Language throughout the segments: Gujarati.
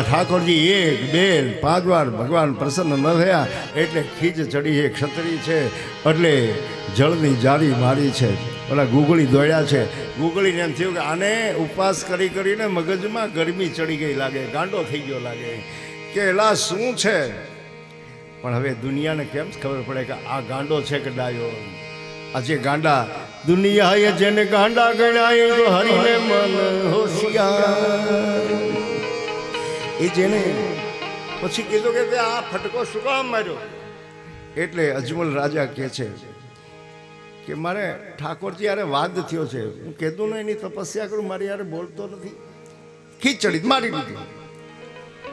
ઠાકોરજી એક બે 5 વાર ભગવાન પ્રસન્ન ન થયા એટલે ખીજ ચડી છે, ક્ષત્રિય છે એટલે જળની જારી મારી છે. ઓલા ગુગળી દોડ્યા છે, ગુગળીને એમ થયું કે આને ઉપવાસ કરી કરીને મગજમાં ગરમી ચડી ગઈ લાગે, ગાંડો થઈ ગયો લાગે કે એલા શું છે. પણ હવે દુનિયાને કેમ ખબર પડે કે આ ગાંડો છે કે ડાયો. આજે ગાંડા દુનિયાએ જેને ગાંડા ગણાય તો હરીને મન હોશિયાર. એ જેને પછી કીધું કે આ ફટકો શું કામ માર્યો. એટલે અજમલ રાજા કહે છે કે મારે ઠાકોરજી યારે વાદ થયો છે, હું કીધું ને એની તપસ્યા કરું, મારી યારે બોલતો નથી, ખીચડી મારી દીધી.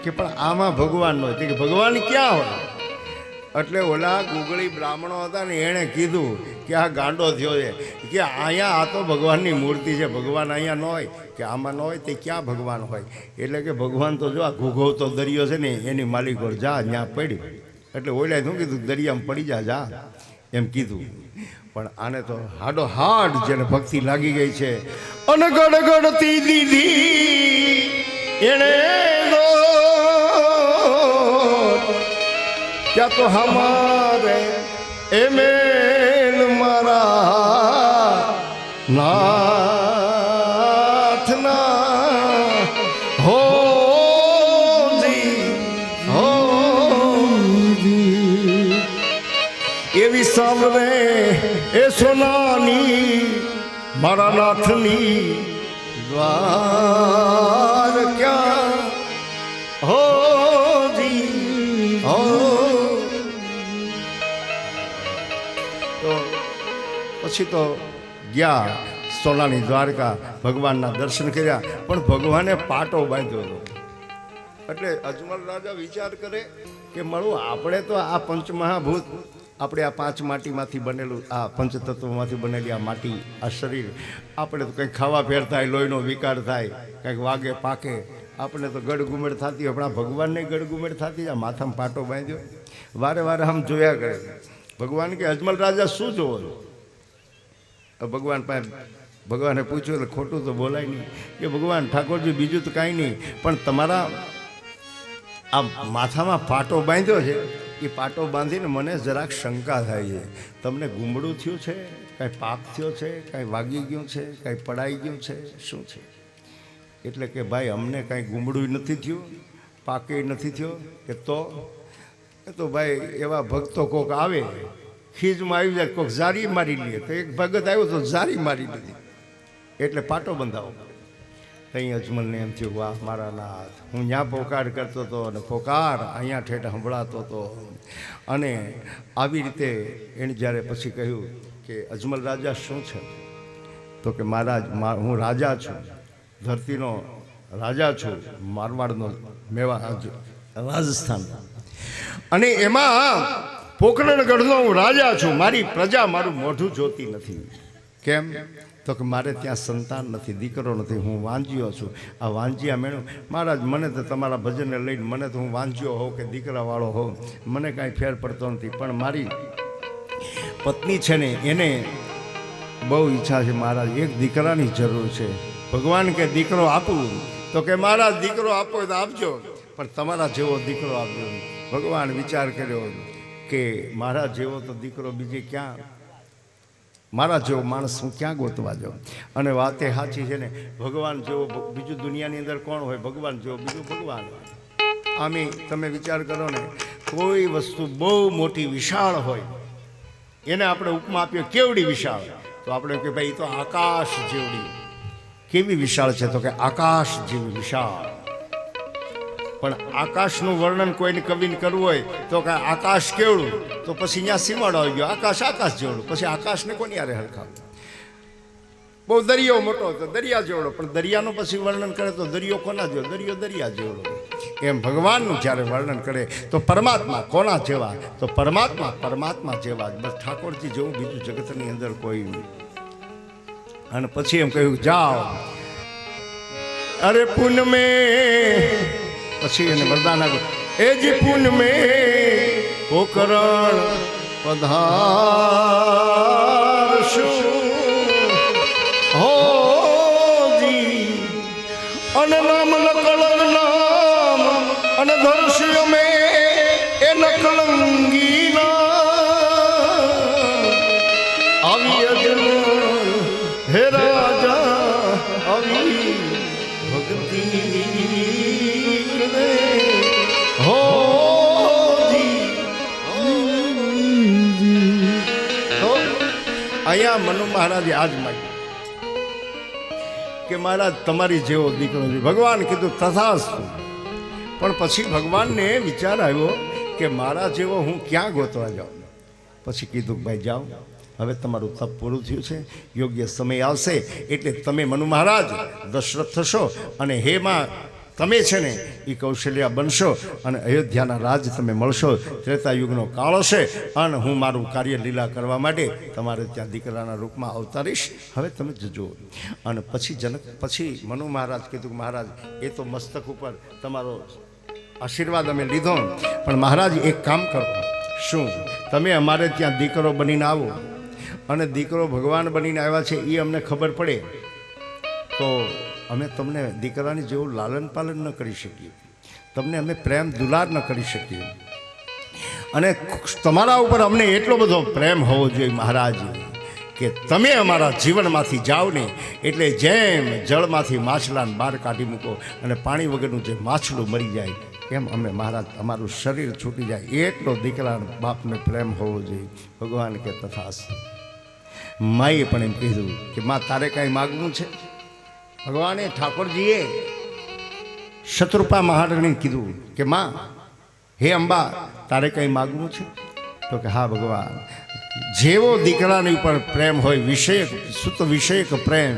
કે પણ આમાં ભગવાન નો કે ભગવાન ક્યાં હોય. એટલે ઓલા ગુગળી બ્રાહ્મણો હતા ને એણે કીધું કે આ ગાંડો થયો છે કે અહીંયા આ તો ભગવાનની મૂર્તિ છે, ભગવાન અહીંયા ન હોય કે આમાં ન હોય તે ક્યાં ભગવાન હોય. એટલે કે ભગવાન તો જો આ ઘૂઘવતો દરિયો છે ને એની માલિકો જા ત્યાં પડ્યું. એટલે ઓલાએ શું કીધું દરિયામાં પડી જા એમ કીધું. પણ આને તો હાડો હાડ જેને ભક્તિ લાગી ગઈ છે અને ગડગડતી દીધી એને क्या तो हमारे एमेल मारा नाथ ना हो जी एवी सामने ए सोनानी मारा नाथनी द्वार क्या हो પછી તો ગયા સોનાની દ્વારકા, ભગવાનના દર્શન કર્યા. પણ ભગવાને પાટો બાંધ્યો હતો. એટલે અજમલ રાજા વિચાર કરે કે મળું આપણે તો આ પંચમહાભૂત, આપણે આ 5 માટીમાંથી બનેલું, આ પંચતત્વમાંથી બનેલી આ માટી, આ શરીર, આપણે તો કંઈક ખાવા ફેર થાય, લોહીનો વિકાર થાય, કંઈક વાગે પાકે, આપણે તો ગડગુમેડ થતી હોય. પણ આ ભગવાનને ગડગુમેડ થતી, આ માથામાં પાટો બાંધ્યો. વારે વારે આમ જોયા કરે. ભગવાન કે અજમલ રાજા શું જોવો છો. ભગવાન પાસે ભગવાને પૂછ્યું એટલે ખોટું તો બોલાય નહીં કે ભગવાન ઠાકોરજી બીજું તો કાંઈ નહીં, પણ તમારા આ માથામાં પાટો બાંધ્યો છે, એ પાટો બાંધીને મને જરાક શંકા થાય છે. તમને ગુમડું થયું છે, કાંઈ પાપ થયો છે, કાંઈ વાગી ગયું છે, કાંઈ પડાઈ ગયું છે, શું છે. એટલે કે ભાઈ અમને કાંઈ ગુમડું નથી થયું, પાકે નથી થયો. કે તો ભાઈ એવા ભક્તો કોક આવે ખીજમાં આવી જાય, કોઈક જારી મારી લે. તો એક ભગત આવ્યો તો જારી મારી લીધી, એટલે પાટો બંધાવો. કંઈ અજમલને એમ થયું વાહ મારા નાથ, હું ત્યાં પોકાર કરતો હતો અને પોકાર અહીંયા ઠેઠ સંભળાતો હતો. અને આવી રીતે એણે જ્યારે પછી કહ્યું કે અજમલ રાજા શું છે. તો કે મહારાજ હું રાજા છું, ધરતીનો રાજા છું, મારવાડનો, મેવા રાજસ્થાન, અને એમાં પોકરણગઢનો હું રાજા છું. મારી પ્રજા મારું મોઢું જોતી નથી. કેમ. તો કે મારે ત્યાં સંતાન નથી, દીકરો નથી, હું વાંજ્યો છું. આ વાંજ્યા મેળું મહારાજ, મને તો તમારા ભજનને લઈને મને તો હું વાંજ્યો હોઉં કે દીકરાવાળો હોઉં, મને કાંઈ ફેર પડતો નથી. પણ મારી પત્ની છે ને એને બહુ ઈચ્છા છે મહારાજ, એક દીકરાની જરૂર છે. ભગવાન કે દીકરો આપું. તો કે મહારાજ દીકરો આપો તો આપજો, પણ તમારા જેવો દીકરો આપજો. ભગવાન વિચાર કર્યો કે મારા જેવો તો દીકરો બીજે ક્યાં, મારા જેવો માણસ હું ક્યાં ગોતવા જાઉં. અને વાતે સાચી છે ને, ભગવાન જેવો બીજું દુનિયાની અંદર કોણ હોય, ભગવાન જેવો બીજું ભગવાન હોય. આમે તમે વિચાર કરો ને, કોઈ વસ્તુ બહુ મોટી વિશાળ હોય એને આપણે ઉપમા આપીએ કેવડી વિશાળ, તો આપણે કે ભાઈ તો આકાશ જેવડી. કેવી વિશાળ છે. તો કે આકાશ જેવી વિશાળ. પણ આકાશનું વર્ણન કોઈને કવિને કરવું હોય તો કે આકાશ કેવડું, તો પછી અહીંયા સીમાડો આવી ગયો, આકાશ આકાશ જેવડું. પછી આકાશને કોની યારે હરખાવ. બહુ દરિયો મોટો તો દરિયા જેવડો, પણ દરિયાનું પછી વર્ણન કરે તો દરિયો કોના જેવો, દરિયો દરિયા જેવડો. એમ ભગવાનનું જ્યારે વર્ણન કરે તો પરમાત્મા કોના જેવા, તો પરમાત્મા જેવા જ. બસ ઠાકોરજી જેવું બીજું જગતની અંદર કોઈ નહીં. અને પછી એમ કહ્યું જાઓ અરે પૂનમે, પછી એને વરદાન આપ્યું એ જે પુન મેં પોકરણ પધારશું હો જી, અને નામ નકળ નામ અને દર્શ્ય મે એ નકલંગીના આવી અજન હે રાજા આવી ભક્તિ કરે હો તો અહીંયા મનુ મહારાજે આજ માગ્યું કે મહારાજ તમારી જેવો દીકરો છે. ભગવાન કીધું તથાસ્તુ. પણ પછી ભગવાનને વિચાર આવ્યો કે મારા જેવો હું ક્યાં ગોતવા જાઉં. પછી કીધું ભાઈ જાઓ, હવે તમારું તપ પૂરું થયું છે, યોગ્ય સમય આવશે એટલે તમે મનુ મહારાજ દશરથ થશો અને હેમાં તમે છે ને એ કૌશલ્યા બનશો અને અયોધ્યાના રાજ તમે મળશો. ત્રેતાયુગનો કાળ હશે અને હું મારું કાર્ય લીલા કરવા માટે તમારે ત્યાં દીકરાના રૂપમાં અવતારીશ. હવે તમે જજો. અને પછી મનુ મહારાજ કીધું મહારાજ એ તો મસ્તક ઉપર તમારો આશીર્વાદ અમે લીધો, પણ મહારાજ એક કામ કરો. શું? તમે અમારે ત્યાં દીકરો બનીને આવો અને દીકરો ભગવાન બનીને આવ્યા છે એ અમને ખબર પડે તો અમે તમને દીકરાની જેવું લાલન પાલન ન કરી શકીએ, તમને અમે પ્રેમ દુલાર ન કરી શકીએ. અને તમારા ઉપર અમને એટલો બધો પ્રેમ હોવો જોઈએ મહારાજ કે તમે અમારા જીવનમાંથી જાઓ ને એટલે જેમ જળમાંથી માછલાને બહાર કાઢી મૂકો અને પાણી વગરનું જે માછલું મરી જાય એમ અમે મહારાજ અમારું શરીર છૂટી જાય એટલો દીકરા બાપને પ્રેમ હોવો જોઈએ. ભગવાન કે તથાસ્તુ. માએ પણ એમ કીધું કે માં તારે કાંઈ માગવું છે? ભગવાને ઠાકોરજીએ શત્રુપા મહારાણીને કીધું કે માં હે અંબા તારે કંઈ માગવું છે? તો કે હા ભગવાન, જેવો દીકરાની ઉપર પ્રેમ હોય વિષયક સુત વિષયક પ્રેમ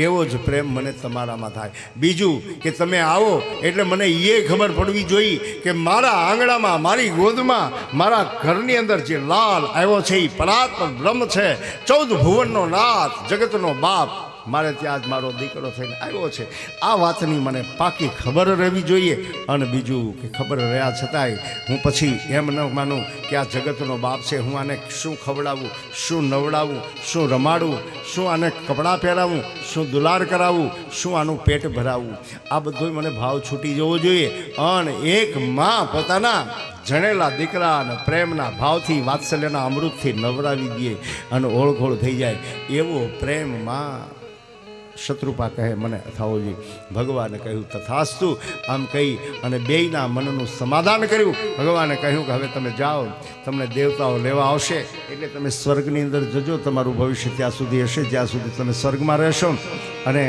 એવો જ પ્રેમ મને તમારામાં થાય. બીજું કે તમે આવો એટલે મને એ ખબર પડવી જોઈએ કે મારા આંગણામાં મારી ગોદમાં મારા ઘરની અંદર જે લાલ આવ્યો છે એ પરાત્પર બ્રહ્મ છે, 14 ભુવનનો નાથ, જગતનો બાપ મારે ત્યાં જ મારો દીકરો થઈને આવ્યો છે. આ વાતની મને પાકી ખબર રહેવી જોઈએ. અને બીજું કે ખબર રહ્યા છતાંય હું પછી એમ ન માનું કે આ જગતનો બાપ છે, હું આને શું ખવડાવું, શું નવડાવું, શું રમાડું, શું આને કપડાં પહેરાવું, શું દુલાર કરાવું, શું આનું પેટ ભરાવું. આ બધું મને ભાવ છૂટી જવો જોઈએ. અને એક માં પોતાના જણેલા દીકરા અને પ્રેમના ભાવથી વાત્સલ્યના અમૃતથી નવરાવી દે અને ઓળખોળ થઈ જાય એવો પ્રેમ માં શત્રુપા કહે મને થવો જોઈએ. ભગવાને કહ્યું તથાસ્તુ. આમ કહી અને બેયના મનનું સમાધાન કર્યું. ભગવાને કહ્યું કે હવે તમે જાઓ, તમને દેવતાઓ લેવા આવશે એટલે તમે સ્વર્ગની અંદર જજો. તમારું ભવિષ્ય ત્યાં સુધી હશે જ્યાં સુધી તમે સ્વર્ગમાં રહેશો. અને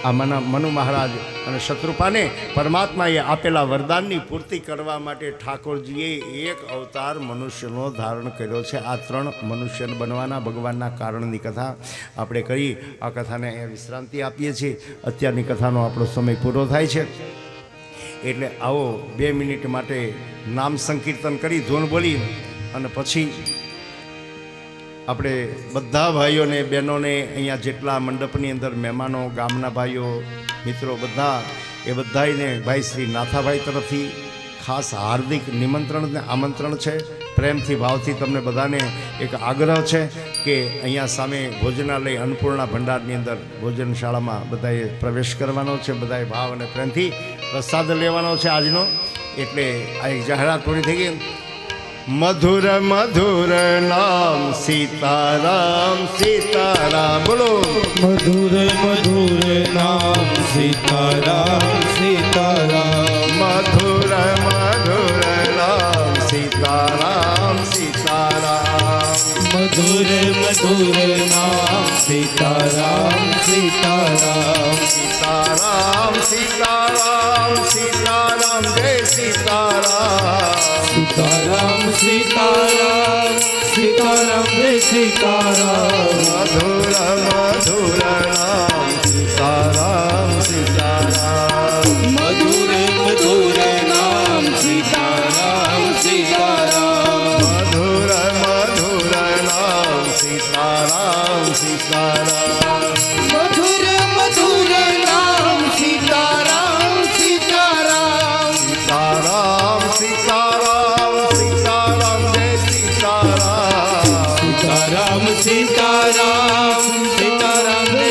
આ મનુ મહારાજ અને શત્રુપાને પરમાત્માએ આપેલા વરદાનની પૂર્તિ કરવા માટે ઠાકોરજીએ એક અવતાર મનુષ્યનો ધારણ કર્યો છે. આ 3 મનુષ્ય બનવાના ભગવાનના કારણની કથા આપણે કરી. આ કથાને અહીંયા વિશ્રાંતિ આપીએ છીએ. અત્યારની કથાનો આપણો સમય પૂરો થાય છે એટલે આવો 2 મિનિટ માટે નામ સંકીર્તન કરી ધૂન બોલી અને પછી આપણે બધા ભાઈઓને બહેનોને અહીંયા જેટલા મંડપની અંદર મહેમાનો, ગામના ભાઈઓ, મિત્રો બધા એ બધાને ભાઈ શ્રી નાથાભાઈ તરફથી ખાસ હાર્દિક નિમંત્રણ ને આમંત્રણ છે. પ્રેમથી ભાવથી તમને બધાને એક આગ્રહ છે કે અહીંયા સામે ભોજનાલય અન્નપૂર્ણા ભંડારની અંદર ભોજનશાળામાં બધાએ પ્રવેશ કરવાનો છે. બધાએ ભાવ અને પ્રેમથી પ્રસાદ લેવાનો છે આજનો. એટલે આ એક જાહેરાત પૂરી થઈ ગઈ. મધુર મધુર નામ સીતારામ સીતારામ બોલો. મધુર મધુર નામ સીતારામ સીતારામ. મધુર મધુર નામ સીતારામ સીતારામ. મધુર મધુર નામ સીતારામ સીતારામ. સીતારામ સીતારામ સીતારામ જય સીતારામ. સીતારામ સીતારામ સીતારામ જય સીતારામ. મધુર મધુર નામ સીતારામ સીતારામ. મધુર મધુર નામ સીતારામ સીતારામ. મધુર મધુર નામ સીતારામ સીતારામ. મધુર મધુર નામ સીતારામ સીતારામ. સીતારામ સીતારામ સીતારામ જય સીતારામ. સીતારામ સીતારામ સીતારામ જય